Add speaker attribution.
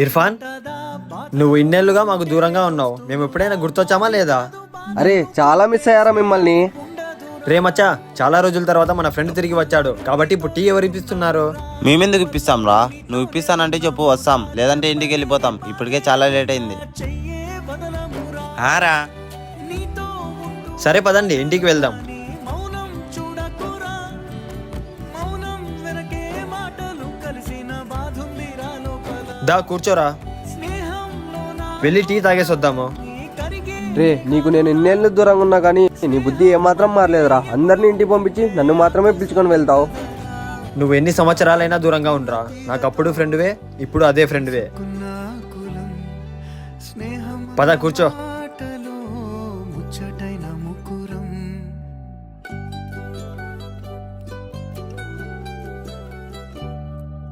Speaker 1: ఇర్ఫాన్, నువ్వు ఇన్నేళ్లుగా మాకు దూరంగా ఉన్నావు. మేము ఎప్పుడైనా గుర్తొచ్చామా లేదా?
Speaker 2: అరే చాలా మిస్ అయ్యారా మిమ్మల్ని.
Speaker 1: రే మచ్చా, చాలా రోజుల తర్వాత మన ఫ్రెండ్ తిరిగి వచ్చాడు కాబట్టి ఇప్పుడు టీ ఎవరు ఇప్పిస్తున్నారు?
Speaker 3: మేమెందుకు ఇప్పిస్తాం రా? నువ్వు ఇప్పిస్తానంటే చెప్పు, వస్తాం. లేదంటే ఇంటికి వెళ్ళిపోతాం. ఇప్పటికే చాలా లేట్ అయింది.
Speaker 4: హారా,
Speaker 1: సరే పదండి, ఇంటికి వెళ్దాం. దా కూర్చోరా, వెళ్ళి టీ తాగేసి వద్దాము.
Speaker 2: రే నీకు నేను ఎన్నేళ్ళు దూరంగా ఉన్నా కానీ నీ బుద్ధి ఏమాత్రం మారలేదురా. అందరినీ ఇంటికి పంపించి నన్ను మాత్రమే పిలుచుకొని వెళ్తావు.
Speaker 1: నువ్వు ఎన్ని సంవత్సరాలైనా దూరంగా ఉండరా, నాకు అప్పుడు ఫ్రెండ్వే, ఇప్పుడు అదే ఫ్రెండ్వే. పద కూర్చో.